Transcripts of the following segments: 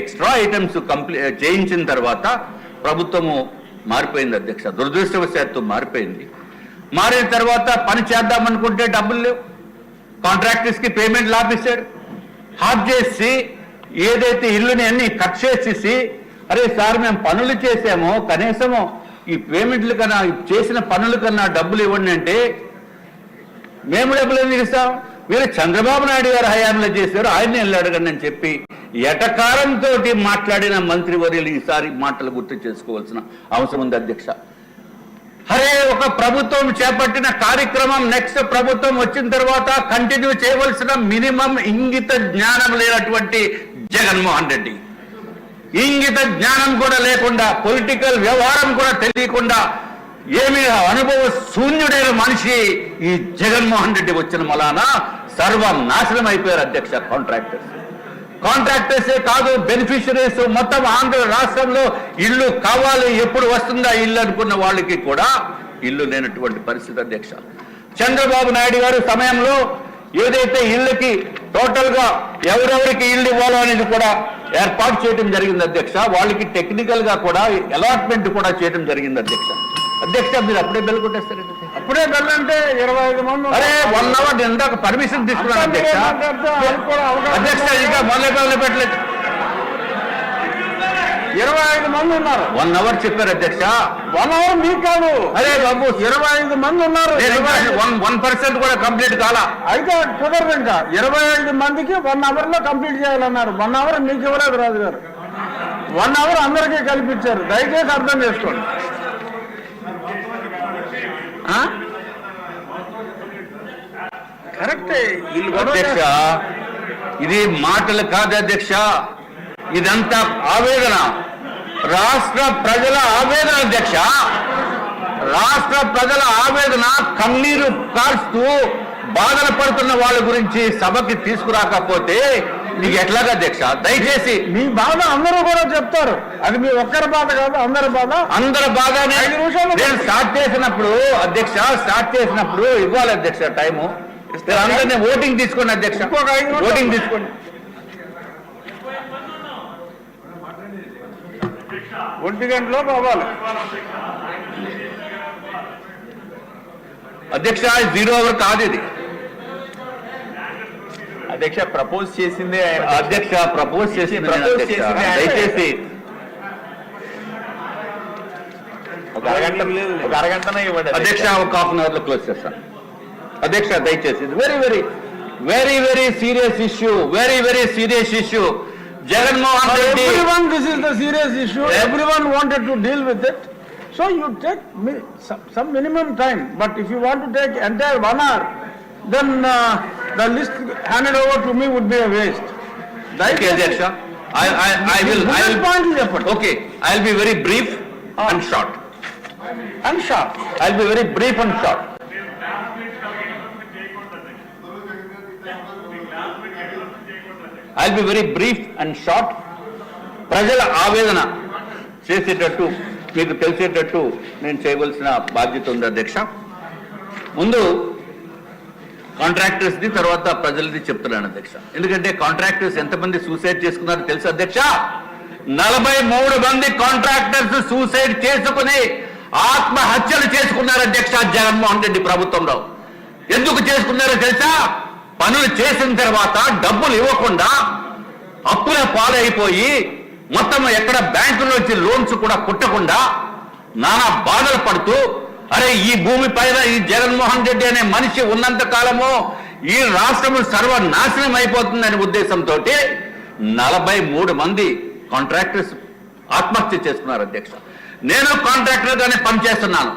Extra items చేయించిన తర్వాత ప్రభుత్వము మారిపోయింది అధ్యక్ష. దురదృష్టవశాత్తు మారిపోయింది. మారిన తర్వాత పని చేద్దామనుకుంటే డబ్బులు లేవు. కాంట్రాక్టర్స్కి పేమెంట్లు ఆపేశాడు. హాఫ్ చేసి ఏదైతే ఇల్లుని అన్ని కట్ చేసేసి, అరే సార్ మేము పనులు చేసామో కనీసము ఈ పేమెంట్లు కన్నా చేసిన పనుల కన్నా డబ్బులు ఇవ్వండి అంటే, మేము డబ్బులు ఎందుకు ఇస్తాం, మీరు చంద్రబాబు నాయుడు గారు హయాంలో చేశారు, ఆయన్ని వెళ్ళి అడగండి అని చెప్పి ఎటకారంతో మాట్లాడిన మంత్రివర్యులు ఈసారి మాటలు గుర్తు చేసుకోవాల్సిన అవసరం ఉంది అధ్యక్ష. అరే ఒక ప్రభుత్వం చేపట్టిన కార్యక్రమం నెక్స్ట్ ప్రభుత్వం వచ్చిన తర్వాత కంటిన్యూ చేయవలసిన మినిమం ఇంగిత జ్ఞానం లేనటువంటి జగన్మోహన్ రెడ్డి, ఇంగిత జ్ఞానం కూడా లేకుండా, పొలిటికల్ వ్యవహారం కూడా తెలియకుండా ఏమీ అనుభవ శూన్యుడైన మనిషి ఈ జగన్మోహన్ రెడ్డి వచ్చిన మలానా సర్వనాశనం అయిపోయారు అధ్యక్ష. కాంట్రాక్టర్సే కాదు, బెనిఫిషరీస్ మొత్తం ఆంధ్ర రాష్ట్రంలో ఇల్లు కావాలి, ఎప్పుడు వస్తుందా ఇల్లు అనుకున్న వాళ్ళకి కూడా ఇల్లు లేనటువంటి పరిస్థితి అధ్యక్ష. చంద్రబాబు నాయుడు గారు సమయంలో ఏదైతే ఇళ్ళకి టోటల్ గా ఎవరెవరికి ఇల్లు ఇవ్వాలో అనేది కూడా ఏర్పాటు చేయడం జరిగింది అధ్యక్ష. వాళ్ళకి టెక్నికల్ గా కూడా అలాట్మెంట్ కూడా చేయడం జరిగింది అధ్యక్ష. అధ్యక్ష మీరు అప్పుడే బెల్ కొట్టేస్తారు. అప్పుడే బెల్ అంటే 25 మంది. అరే 1 hour ఇందాక పర్మిషన్ తీసుకున్నాను అధ్యక్ష. అధ్యక్ష ఇంకా మొదలు పెట్టలేదు. 25 మంది ఉన్నారు. 1 hour చెప్పారు అధ్యక్ష. 1 hour మీకు కాదు. అరే బాబు 25 మంది ఉన్నారు. 1% కూడా కంప్లీట్ కాలా. అయితే కుదరదు. ఇంకా 25 మందికి 1 hour లో కంప్లీట్ చేయాలన్నారు. 1 hour మీకు ఇవ్వలేదు రాజు గారు. 1 hour అందరికీ కల్పించారు. దయచేసి అర్థం చేసుకోండి. కరెక్టే అధ్యక్ష. ఇది మాటలు కాదు అధ్యక్ష, ఇదంతా ఆవేదన, రాష్ట్ర ప్రజల ఆవేదన అధ్యక్ష. రాష్ట్ర ప్రజల ఆవేదన, కన్నీరు కాల్స్తూ బాధన పడుతున్న వాళ్ళ గురించి సభకి తీసుకురాకపోతే నీకు ఎట్లాగా అధ్యక్ష? దయచేసి మీ బాధ అందరూ కూడా చెప్తారు. అది మీ ఒక్కరి బాధ కాదు, అందరి బాధ. అందరి బాధనే. నేను స్టార్ట్ చేసినప్పుడు అధ్యక్ష, ఇవ్వాలి అధ్యక్ష టైము. అందరినీ ఓటింగ్ తీసుకోండి అధ్యక్ష. ఓటింగ్ తీసుకోండి. 1 గంటలో అవ్వాలి అధ్యక్ష. 0 hour కాదు ఇది అధ్యక్ష. ప్రపోజ్ చేసిందే అధ్యక్ష, ప్రపోజ్ చేసింది దయచేసి ఒక అరగంటనే ఇవ్వండి అధ్యక్ష. ఒక ½ hour లో క్లోజ్ చేస్తాను అధ్యక్ష. దయచేసి very very very very serious issue, very serious issue. Jaganmohan Reddy, this is the serious issue. Everyone wanted to deal with it. So you take some minimum time. But if you want to take entire 1 hour, then the list handed over to me would be a waste. Okay, Adyasha. I will. Okay, I'll be very brief and short. I'll be very brief and short. I'll be very brief and short. ప్రజల ఆవేదన చేసేటట్టు, మీకు తెలిసేటట్టు నేను చేయవలసిన బాధ్యత ఉంది అధ్యక్ష. ముందు కాంట్రాక్టర్స్ది, తర్వాత ప్రజలది చెప్తున్నాను అధ్యక్ష. ఎందుకంటే కాంట్రాక్టర్స్ ఎంతమంది సూసైడ్ చేసుకున్నారో తెలుసు అధ్యక్ష. 43 మంది కాంట్రాక్టర్స్ సూసైడ్ చేసుకుని ఆత్మహత్యలు చేసుకున్నారు అధ్యక్ష జగన్మోహన్ రెడ్డి ప్రభుత్వంలో. ఎందుకు చేసుకున్నారో తెలుసా? పనులు చేసిన తర్వాత డబ్బులు ఇవ్వకుండా అప్పుల పాలైపోయి, మొత్తం ఎక్కడ బ్యాంకులోంచి లోన్స్ కూడా కుట్టకుండా నానా బాధలు పడుతూ, అరే ఈ భూమి పైన ఈ జగన్మోహన్ రెడ్డి అనే మనిషి ఉన్నంత కాలము ఈ రాష్ట్రం సర్వనాశనం అయిపోతుందనే ఉద్దేశంతో 43 మంది కాంట్రాక్టర్స్ ఆత్మహత్య చేసుకున్నారు అధ్యక్ష. నేను కాంట్రాక్టర్ గానే పనిచేస్తున్నాను.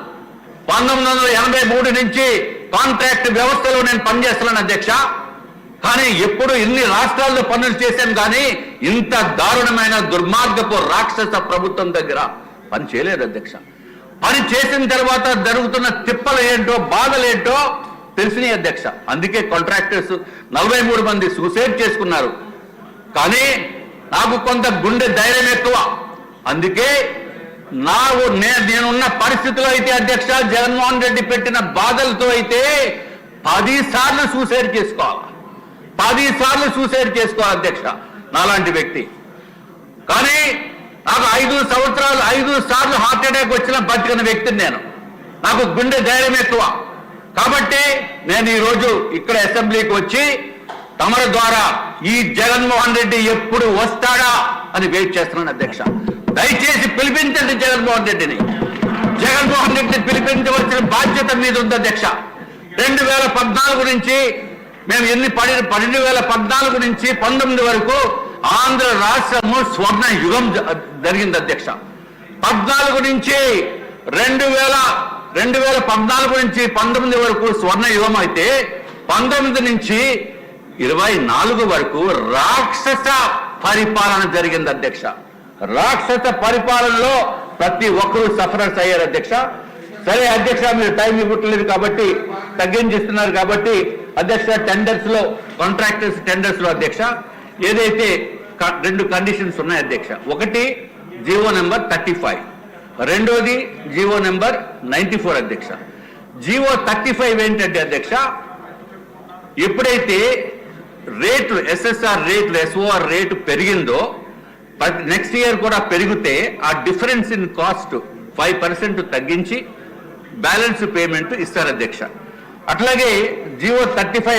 1983 నుంచి కాంట్రాక్ట్ వ్యవస్థలో నేను పనిచేస్తున్నాను అధ్యక్ష. కానీ ఎప్పుడు ఇన్ని రాష్ట్రాల్లో పనులు చేశాను కానీ ఇంత దారుణమైన దుర్మార్గపు రాక్షస ప్రభుత్వం దగ్గర పని చేయలేదు అధ్యక్ష. పని చేసిన తర్వాత జరుగుతున్న తిప్పలు ఏంటో, బాధలు ఏంటో తెలిసినాయి అధ్యక్ష. అందుకే కాంట్రాక్టర్స్ 43 మంది సూసైడ్ చేసుకున్నారు. కానీ నాకు కొంత గుండె ధైర్యం ఎక్కువ. అందుకే నేనున్న పరిస్థితిలో అయితే అధ్యక్ష, జగన్మోహన్ రెడ్డి పెట్టిన బాధలతో అయితే 10 సార్లు సూసైడ్ చేసుకోవాలి. 10 సార్లు సూసైడ్ చేసుకోవాలి అధ్యక్ష. నాలాంటి వ్యక్తి కానీ నాకు 5 సంవత్సరాలు 5 సార్లు హార్ట్ అటాక్ వచ్చిన బతికిన వ్యక్తిని నేను. నాకు గుండె ధైర్యం ఎక్కువ. కాబట్టి నేను ఈరోజు ఇక్కడ అసెంబ్లీకి వచ్చి తమరి ద్వారా ఈ జగన్మోహన్ రెడ్డి ఎప్పుడు వస్తాడా అని వెయిట్ చేస్తున్నాను అధ్యక్ష. దయచేసి పిలిపించండి జగన్మోహన్ రెడ్డిని. జగన్మోహన్ రెడ్డిని పిలిపించవలసిన బాధ్యత మీద ఉంది అధ్యక్ష. 2014 నుంచి మేము 2014 నుంచి 19 వరకు ఆంధ్ర రాష్ట్రము స్వర్ణ యుగం జరిగింది అధ్యక్ష. 14 నుంచి 2014 నుంచి 19 వరకు స్వర్ణ యుగం అయితే 19 నుంచి 24 వరకు రాక్షస పరిపాలన జరిగింది అధ్యక్ష. రాక్షస పరిపాలనలో ప్రతి ఒక్కరూ సఫరర్స్ అయ్యారు అధ్యక్ష. సరే అధ్యక్ష, మీరు టైం ఇవ్వట్లేదు కాబట్టి తగ్గించిస్తున్నారు కాబట్టి అధ్యక్ష, కాంట్రాక్టర్స్ టెండర్స్ లో అధ్యక్ష ఏదైతే 2 కండిషన్స్ ఉన్నాయి అధ్యక్ష. ఒకటి జీవో నెంబర్ 35, రెండోది జీవో నెంబర్ 94 అధ్యక్ష. జీవో 35 ఏంటంటే అధ్యక్ష, ఎప్పుడైతే రేట్లు SSR రేట్లు SOR రేటు పెరిగిందో నెక్స్ట్ ఇయర్ కూడా పెరిగితే ఆ డిఫరెన్స్ ఇన్ కాస్ట్ 5% తగ్గించి బ్యాలెన్స్ పేమెంట్ ఇస్తారు అధ్యక్ష. అట్లాగే జీవో 35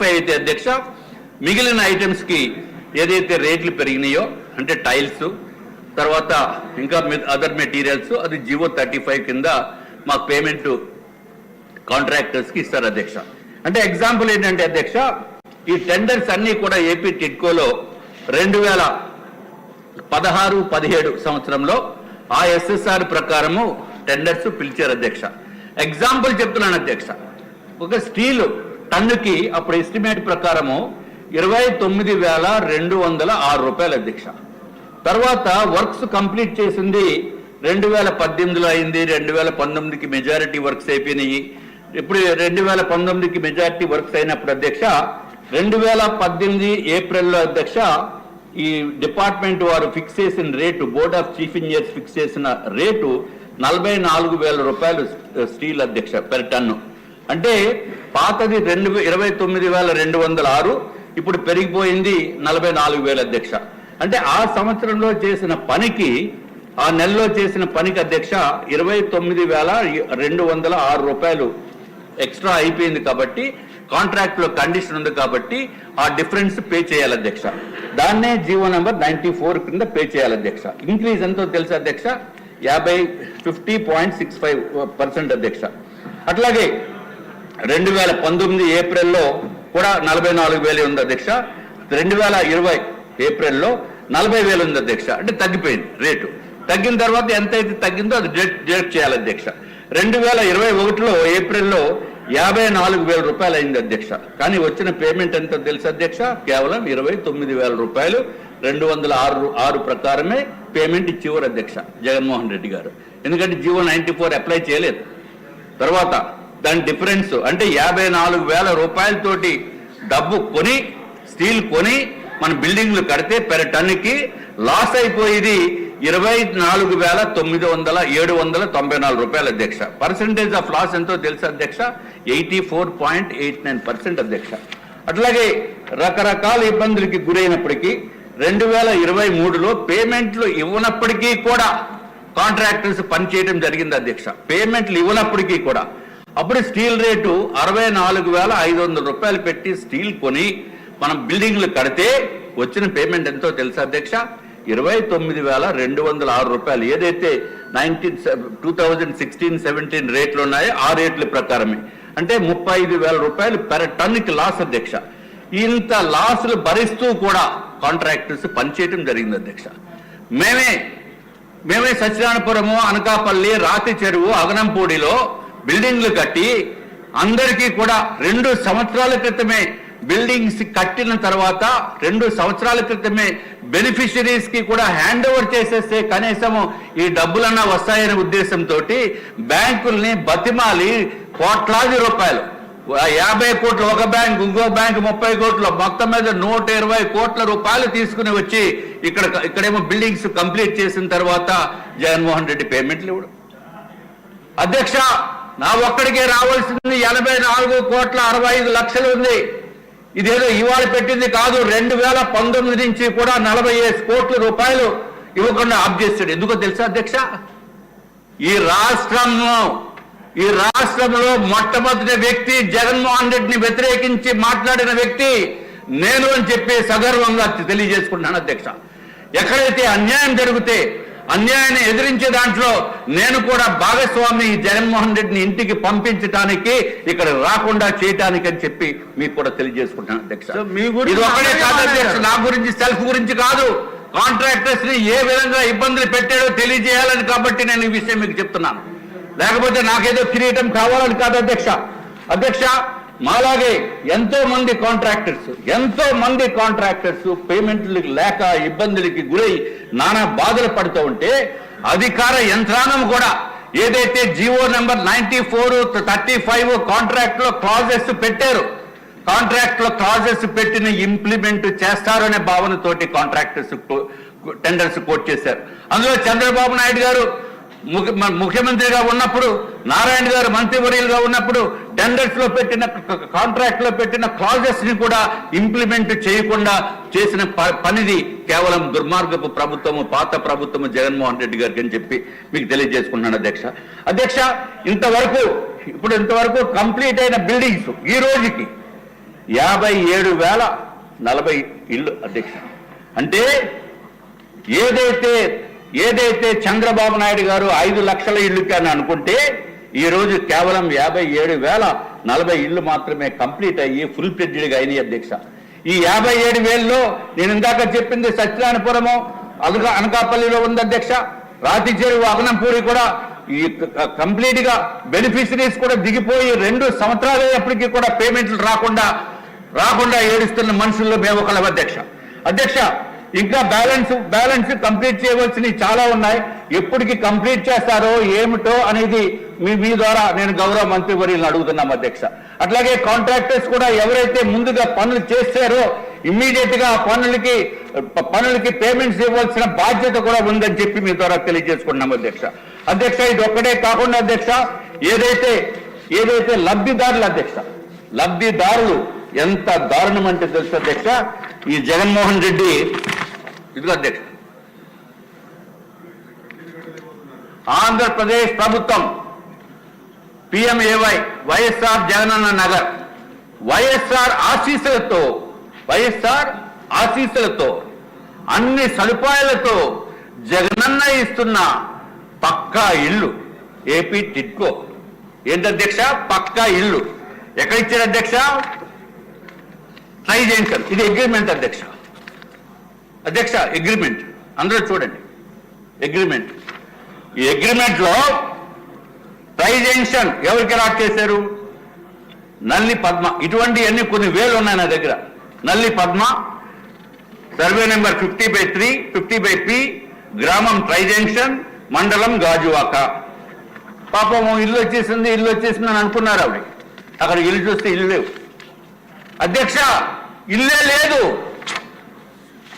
అయితే అధ్యక్ష మిగిలిన ఐటమ్స్ కి ఏదైతే రేట్లు పెరిగినాయో అంటే టైల్స్ తర్వాత ఇంకా అదర్ మెటీరియల్స్ అది జీవో 35 కింద మాకు పేమెంట్ కాంట్రాక్టర్స్ కి ఇస్తారు అధ్యక్ష. అంటే ఎగ్జాంపుల్ ఏంటంటే అధ్యక్ష, ఈ టెండర్స్ అన్ని కూడా ఏపీ టిడ్కోలో 2016-17 సంవత్సరంలో ఆ SSR ప్రకారము టెండర్స్ పిలిచారు అధ్యక్ష. ఎగ్జాంపుల్ చెప్తున్నాను అధ్యక్ష, ఒక స్టీల్ టన్నుకి అప్పుడు ఎస్టిమేట్ ప్రకారము 29,206 రూపాయలు అధ్యక్ష. తర్వాత వర్క్స్ కంప్లీట్ చేసింది 2018లో అయింది, 2019కి మెజారిటీ వర్క్స్ అయిపోయినాయి. ఇప్పుడు 2019కి మెజారిటీ వర్క్స్ అయినప్పుడు అధ్యక్ష 2018 ఏప్రిల్లో అధ్యక్ష ఈ డిపార్ట్మెంట్ వారు ఫిక్స్ చేసిన rate, board of chief engineers fix చేసిన రేటు 44,000 రూపాయలు స్టీల్ అధ్యక్ష పెర్ టన్ను. అంటే పాతది 29,206, ఇప్పుడు పెరిగిపోయింది 44,000 అధ్యక్ష. అంటే ఆ సంవత్సరంలో చేసిన పనికి, ఆ నెలలో చేసిన పనికి అధ్యక్ష 29,206 రూపాయలు ఎక్స్ట్రా అయిపోయింది. కాబట్టి కాంట్రాక్ట్ లో కండిషన్ ఉంది కాబట్టి ఆ డిఫరెన్స్ పే చేయాలి అధ్యక్ష. దాన్నే జీవో నెంబర్ 94 కింద పే చేయాలి అధ్యక్ష. ఇంక్రీజ్ ఎంతో తెలుసు అధ్యక్ష, 50% అధ్యక్ష. అట్లాగే 2019 ఏప్రిల్లో కూడా 44,000 ఉంది అధ్యక్ష. 2020 ఏప్రిల్లో 40,000 ఉంది అధ్యక్ష. అంటే తగ్గిపోయింది రేటు. తగ్గిన తర్వాత ఎంతైతే తగ్గిందో అది డిడక్ట్ చేయాలి అధ్యక్ష. 2021లో ఏప్రిల్లో 54,000 రూపాయలు అయింది అధ్యక్ష. కానీ వచ్చిన పేమెంట్ ఎంతో తెలుసు అధ్యక్ష, కేవలం 29,000 రూపాయలు 206 ప్రకారమే పేమెంట్ ఇచ్చేవారు అధ్యక్ష జగన్మోహన్ రెడ్డి గారు. ఎందుకంటే జీవో 94 అప్లై చేయలేదు. తర్వాత దాని డిఫరెన్స్ అంటే 54,000 రూపాయలతోటి డబ్బు కొని, స్టీల్ కొని మన బిల్డింగ్లు కడితే పెర్ టన్నుకి లాస్ అయిపోయేది 24,794 రూపాయలు అధ్యక్ష. పర్సెంటేజ్ ఆఫ్ లాస్ ఎంతో తెలుసు అధ్యక్ష, 84.89% అధ్యక్ష. అట్లాగే రకరకాల ఇబ్బందులకి గురైనప్పటికీ 2023లో పేమెంట్లు ఇవ్వనప్పటికీ కూడా కాంట్రాక్టర్స్ పనిచేయడం జరిగింది అధ్యక్ష. పేమెంట్లు ఇవ్వనప్పటికీ కూడా అప్పుడు స్టీల్ రేటు 64,500 రూపాయలు పెట్టి స్టీల్ కొని మనం బిల్డింగ్లు కడితే వచ్చిన పేమెంట్ ఎంతో తెలుసు అధ్యక్ష, 29,206 రూపాయలు. ఏదైతే 2016-17 రేట్లు ఉన్నాయో ఆ రేట్ల ప్రకారమే. అంటే 35,000 రూపాయలు పెర్ టన్నుకి లాస్ అధ్యక్ష. ఇంత లాసులు భరిస్తూ కూడా కాంట్రాక్టర్స్ పనిచేయడం జరిగింది అధ్యక్ష. మేమే సత్యనారాయణపురము, అనకాపల్లి, రాతి చెరువు, అగనంపూడిలో బిల్డింగ్లు కట్టి అందరికీ కూడా 2 సంవత్సరాల క్రితమే బిల్డింగ్స్ కట్టిన తర్వాత 2 సంవత్సరాల క్రితమే బెనిఫిషరీస్ కి కూడా హ్యాండ్ ఓవర్ చేసేస్తే కనీసం ఈ డబ్బులన్నా వస్తాయనే ఉద్దేశంతో బ్యాంకుల్ని బతిమాలి కోట్లాది రూపాయలు, 50 కోట్లు ఒక బ్యాంక్, ఇంకో బ్యాంక్ 30 కోట్లు, మొత్తం మీద 120 కోట్ల రూపాయలు తీసుకుని వచ్చి ఇక్కడేమో బిల్డింగ్స్ కంప్లీట్ చేసిన తర్వాత జగన్మోహన్ రెడ్డి పేమెంట్లు ఇవ్వడం అధ్యక్ష. నా ఒక్కడికే రావాల్సింది 84,65,00,000 ఉంది. ఇదేదో ఇవాళ పెట్టింది కాదు. 2019 నుంచి కూడా 45 కోట్ల రూపాయలు ఇవ్వకుండా ఆఫ్ చేశాడు. ఎందుకో తెలుసా అధ్యక్ష? ఈ రాష్ట్రంలో మొట్టమొదటి వ్యక్తి జగన్మోహన్ రెడ్డిని వ్యతిరేకించి మాట్లాడిన వ్యక్తి నేను అని చెప్పి సగర్వంగా తెలియజేసుకుంటున్నాను అధ్యక్ష. ఎక్కడైతే అన్యాయం జరిగితే అన్యాయాన్ని ఎదిరించే దాంట్లో నేను కూడా భాగస్వామి జగన్మోహన్ రెడ్డిని ఇంటికి పంపించడానికి, ఇక్కడ రాకుండా చేయటానికి అని చెప్పి మీకు కూడా తెలియజేసుకుంటాను అధ్యక్ష. ఇది ఒక్కడే కాదు అధ్యక్ష, నా గురించి సెల్ఫ్ గురించి కాదు, కాంట్రాక్టర్స్ ని ఏ విధంగా ఇబ్బందులు పెట్టాడో తెలియజేయాలని కాబట్టి నేను ఈ విషయం మీకు చెప్తున్నాను. లేకపోతే నాకేదో కిరీటం కావాలని కాదు అధ్యక్ష. అధ్యక్ష, మాలాగే ఎంతో మంది కాంట్రాక్టర్స్ పేమెంట్లు లేక ఇబ్బందులకి గురై నానా బాధలు పడుతూ ఉంటే అధికార యంత్రాంగం కూడా ఏదైతే జీవో నెంబర్ 94/35 కాంట్రాక్ట్ లో క్లాజెస్ పెట్టారు, కాంట్రాక్ట్ లో క్లాజెస్ పెట్టిన ఇంప్లిమెంట్ చేస్తారనే భావనతోటి కాంట్రాక్టర్స్ టెండర్స్ కోట్ చేశారు. అందులో చంద్రబాబు నాయుడు గారు ముఖ్యమంత్రిగా ఉన్నప్పుడు, నారాయణ గారు మంత్రివర్యులుగా ఉన్నప్పుడు టెండర్స్ లో పెట్టిన కాంట్రాక్ట్ లో పెట్టిన క్లాజెస్ ని కూడా ఇంప్లిమెంట్ చేయకుండా చేసిన పనిది కేవలం దుర్మార్గపు ప్రభుత్వము, పాత ప్రభుత్వము జగన్మోహన్ రెడ్డి గారికి అని చెప్పి మీకు తెలియజేసుకున్నాను అధ్యక్ష. అధ్యక్ష, ఇంతవరకు కంప్లీట్ అయిన బిల్డింగ్స్ ఈ రోజుకి 57,040 ఇళ్ళు అధ్యక్ష. అంటే ఏదైతే చంద్రబాబు నాయుడు గారు 5 లక్షల ఇళ్ళకి అని అనుకుంటే ఈ రోజు కేవలం 57,040 ఇళ్ళు మాత్రమే కంప్లీట్ అయ్యి ఫుల్ ఫ్లెడ్జ్డ్గా అయినాయి అధ్యక్ష. ఈ 57,000లో నేను ఇందాక చెప్పింది సత్యనారాయణపురము, అనకాపల్లిలో ఉంది అధ్యక్ష. రాతి చెరువు, అగనంపూరి కూడా ఈ కంప్లీట్ గా బెనిఫిషరీస్ కూడా దిగిపోయి 2 సంవత్సరాలు అయ్యేప్పటికీ కూడా పేమెంట్లు రాకుండా ఏడుస్తున్న మనుషుల్లో మేము ఒకళ్ళం అధ్యక్ష. అధ్యక్ష, ఇంకా బ్యాలెన్స్ కంప్లీట్ చేయవలసినవి చాలా ఉన్నాయి. ఎప్పటికి కంప్లీట్ చేస్తారో ఏమిటో అనేది మీ ద్వారా నేను గౌరవ మంత్రివర్యులను అడుగుతున్నాం అధ్యక్ష. అట్లాగే కాంట్రాక్టర్స్ కూడా ఎవరైతే ముందుగా పనులు చేస్తారో ఇమ్మీడియట్ గా పనులకి పేమెంట్స్ ఇవ్వాల్సిన బాధ్యత కూడా ఉందని చెప్పి మీ ద్వారా తెలియజేసుకున్నాం అధ్యక్ష. అధ్యక్ష, ఇది ఒక్కటే కాకుండా అధ్యక్ష, ఏదైతే లబ్ధిదారులు ఎంత దారుణం అంటే తెలుసు అధ్యక్ష. ఈ జగన్మోహన్ రెడ్డి ఇదిగో అధ్యక్ష, ఆంధ్రప్రదేశ్ ప్రభుత్వం PMAY వైఎస్ఆర్ జగనన్న నగర్ వైఎస్ఆర్ ఆశీస్సులతో అన్ని సదుపాయాలతో జగనన్న ఇస్తున్న పక్కా ఇల్లు ఏపీ టిడ్కో. ఏంటి అధ్యక్ష? పక్కా ఇల్లు ఎక్కడ ఇచ్చారు అధ్యక్ష? Tri junction. ఇది అగ్రిమెంట్ అధ్యక్ష. అగ్రిమెంట్ అందరూ చూడండి. అగ్రిమెంట్, ఈ అగ్రిమెంట్ లో ట్రై జంక్షన్ ఎవరికి అలాట్ చేశారు? నల్లి పద్మ. ఇటువంటివన్నీ కొన్ని వేలు ఉన్నాయి నా దగ్గర. నల్లి పద్మ, సర్వే నెంబర్ 50/3, 50/P, గ్రామం ట్రై జంక్షన్, మండలం గాజువాక. పాపం ఇల్లు వచ్చేసింది అని అనుకున్నారు ఆవిడ. అక్కడ ఇల్లు చూస్తే ఇల్లు లేవు అధ్యక్ష.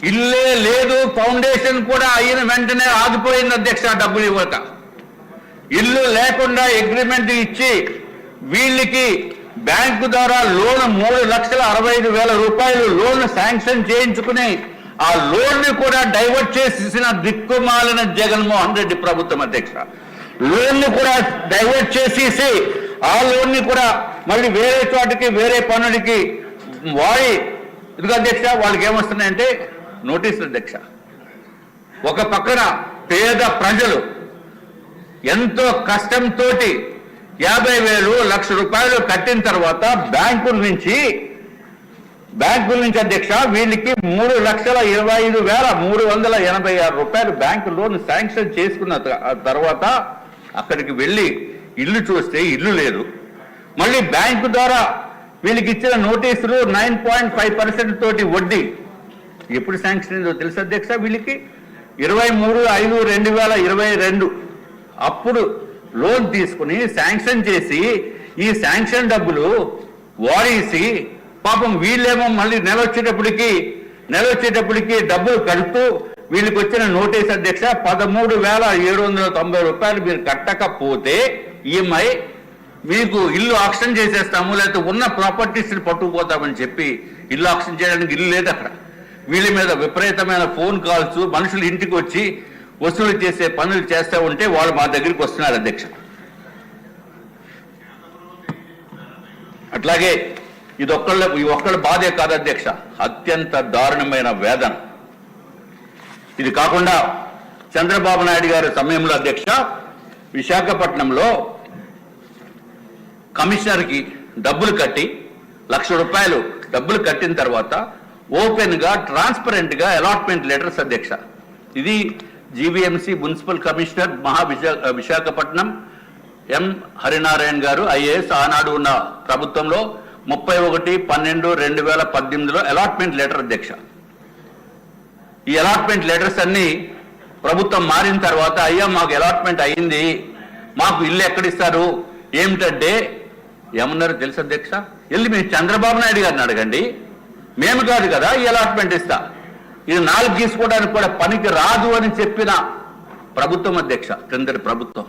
ఇల్లే లేదు. ఫౌండేషన్ కూడా అయిన వెంటనే ఆగిపోయింది అధ్యక్ష, డబ్బులు ఇవ్వక. ఇల్లు లేకుండా అగ్రిమెంట్ ఇచ్చి వీళ్ళకి బ్యాంకు ద్వారా లోన్ 3,65,000 రూపాయలు లోన్ శాంక్షన్ చేయించుకుని ఆ లోన్ ని కూడా డైవర్ట్ చేసేసిన దిక్కుమాలిన జగన్మోహన్ రెడ్డి ప్రభుత్వం అధ్యక్ష. లోన్ ని కూడా డైవర్ట్ చేసేసి ఆ లోన్ ని కూడా మళ్ళీ వేరే చోటకి వేరే పనులకి ఇదిగో అధ్యక్ష, వాళ్ళకి ఏమొస్తున్నాయంటే నోటీసులు అధ్యక్ష. ఒక పక్కన పేద ప్రజలు ఎంతో కష్టంతో 50,000, 1,00,000 రూపాయలు కట్టిన తర్వాత బ్యాంకుల నుంచి అధ్యక్ష వీళ్ళకి 3,25,386 రూపాయలు బ్యాంకు లోన్ శాంక్షన్ చేసుకున్న తర్వాత అక్కడికి వెళ్ళి ఇల్లు చూస్తే ఇల్లు లేదు. మళ్ళీ బ్యాంకు ద్వారా వీళ్ళకి ఇచ్చిన నోటీసులు 9.5% తోటి వడ్డీ. ఎప్పుడు శాంక్షన్ అయిందో తెలుసు అధ్యక్ష? వీళ్ళకి 23/5/2022 అప్పుడు లోన్ తీసుకుని శాంక్షన్ చేసి ఈ శాంక్షన్ డబ్బులు వాడేసి పాపం వీళ్ళేమో మళ్ళీ నెల వచ్చేటప్పటికి డబ్బులు కడుతూ వీళ్ళకి వచ్చిన నోటీస్ అధ్యక్ష 13,790 రూపాయలు మీరు కట్టకపోతే ఈఎంఐ మీకు ఇల్లు ఆక్షన్ చేసేస్తాము, లేకపోతే ఉన్న ప్రాపర్టీస్ పట్టుకుపోతామని చెప్పి ఇల్లు ఆక్షన్ చేయడానికి ఇల్లు లేదు అక్కడ. వీళ్ళ మీద విపరీతమైన ఫోన్ కాల్స్, మనుషులు ఇంటికి వచ్చి వసూలు చేసే పనులు చేస్తూ ఉంటే వాళ్ళు మా దగ్గరికి వస్తున్నారు అధ్యక్ష. అట్లాగే ఈ ఒక్కళ్ళ బాధే కాదు అధ్యక్ష, అత్యంత దారుణమైన వేదన. ఇది కాకుండా చంద్రబాబు నాయుడు గారి సమయంలో అధ్యక్ష విశాఖపట్నంలో కమిషనర్కి డబ్బులు కట్టి ₹1,00,000 డబ్బులు కట్టిన తర్వాత ఓపెన్ గా ట్రాన్స్పరెంట్ గా అలాట్మెంట్ లెటర్స్ అధ్యక్ష. ఇది జీవీఎంసీ మున్సిపల్ కమిషనర్ విశాఖపట్నం ఎం హరినారాయణ గారు ఐఏఎస్ ఆనాడు ఉన్న ప్రభుత్వంలో 31/12/2018లో అలాట్మెంట్ లెటర్ అధ్యక్ష. ఈ అలాట్మెంట్ లెటర్స్ అన్ని ప్రభుత్వం మారిన తర్వాత అయ్యా మాకు అలాట్మెంట్ అయింది, మాకు ఇల్లు ఎక్కడిస్తారు ఏమిటంటే ఏమన్నారు తెలుసు అధ్యక్ష, వెళ్ళి మీరు చంద్రబాబు నాయుడు గారిని అడగండి, మేము కాదు కదా ఈ అలాట్మెంట్ ఇస్తా, ఇది 4 గీసుకోవడానికి కూడా పనికి రాదు అని చెప్పిన ప్రభుత్వం అధ్యక్ష, క్రిందటి ప్రభుత్వం.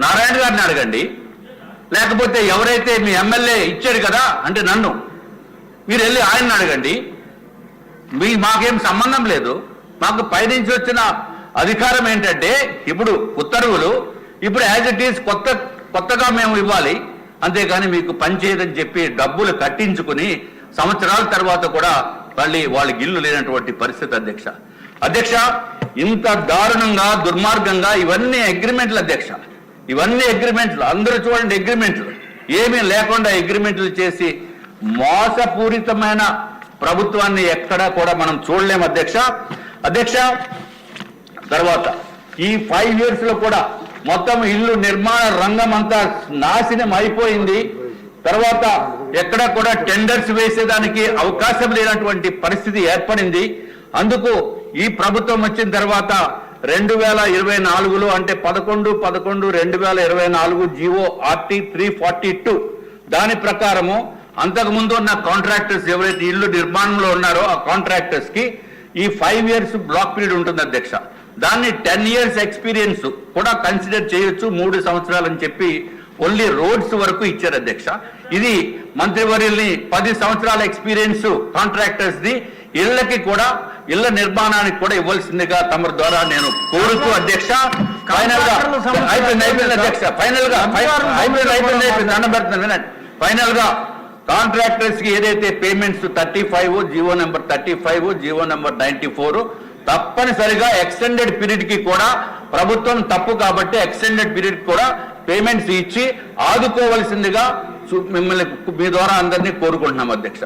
నారాయణ గారిని అడగండి, లేకపోతే ఎవరైతే మీ ఎమ్మెల్యే ఇచ్చాడు కదా అంటే నన్ను, మీరు వెళ్ళి ఆయన్ని అడగండి. మాకేం సంబంధం లేదు, మాకు పైనుంచి వచ్చిన అధికారం ఏంటంటే ఇప్పుడు ఉత్తర్వులు ఇప్పుడు యాజ్ ఇట్ ఈజ్ కొత్తగా మేము ఇవ్వాలి, అంతేగాని మీకు పనిచేయదని చెప్పి డబ్బులు కట్టించుకుని సంవత్సరాల తర్వాత కూడా మళ్ళీ వాళ్ళకి ఇల్లు లేనటువంటి పరిస్థితి అధ్యక్ష. ఇంత దారుణంగా దుర్మార్గంగా ఇవన్నీ అగ్రిమెంట్లు అధ్యక్ష, ఇవన్నీ అగ్రిమెంట్లు, అందరూ చూడండి అగ్రిమెంట్లు, ఏమీ లేకుండా అగ్రిమెంట్లు చేసి మోసపూరితమైన ప్రభుత్వాన్ని ఎక్కడా కూడా మనం చూడలేము అధ్యక్ష. తర్వాత ఈ 5 years లో కూడా మొత్తం ఇల్లు నిర్మాణ రంగం అంతా నాశనం అయిపోయింది. తర్వాత ఎక్కడ కూడా టెండర్స్ వేసేదానికి అవకాశం లేనటువంటి పరిస్థితి ఏర్పడింది. అందుకు ఈ ప్రభుత్వం వచ్చిన తర్వాత 2024లో అంటే 11/11/2024 జీవో RT 342 దాని ప్రకారము అంతకుముందు ఉన్న కాంట్రాక్టర్స్ ఎవరైతే ఇల్లు నిర్మాణంలో ఉన్నారో ఆ కాంట్రాక్టర్స్ కి ఈ 5 years బ్లాక్ పీరియడ్ ఉంటుంది అధ్యక్ష. దాన్ని 10 years ఎక్స్పీరియన్స్ కూడా కన్సిడర్ చేయొచ్చు, 3 సంవత్సరాలు అని చెప్పి ఓన్లీ రోడ్స్ వరకు ఇచ్చారు అధ్యక్ష. ఇది మంత్రివర్యుల్ని 10 సంవత్సరాల ఎక్స్పీరియన్స్ కాంట్రాక్టర్స్ ది ఇళ్లకి కూడా ఇళ్ల నిర్మాణానికి కూడా ఇవ్వాల్సిందిగా తమ ద్వారా నేను కోరుతూ అధ్యక్ష. ఫైనల్ గా అయిపోయింది అధ్యక్ష, ఫైనల్ గా ఫైనల్ గా కాంట్రాక్టర్స్ కి ఏదైతే payments 35 GO number 35 GO number 94 తప్పనిసరిగా ఎక్స్టెండెడ్ పీరియడ్ కి కూడా ప్రభుత్వం తప్పు కాబట్టి ఎక్స్టెండెడ్ పీరియడ్ కూడా పేమెంట్స్ ఇచ్చి ఆదుకోవలసిందిగా మిమ్మల్ని మీ ద్వారా అందరినీ కోరుకుంటున్నాం అధ్యక్ష.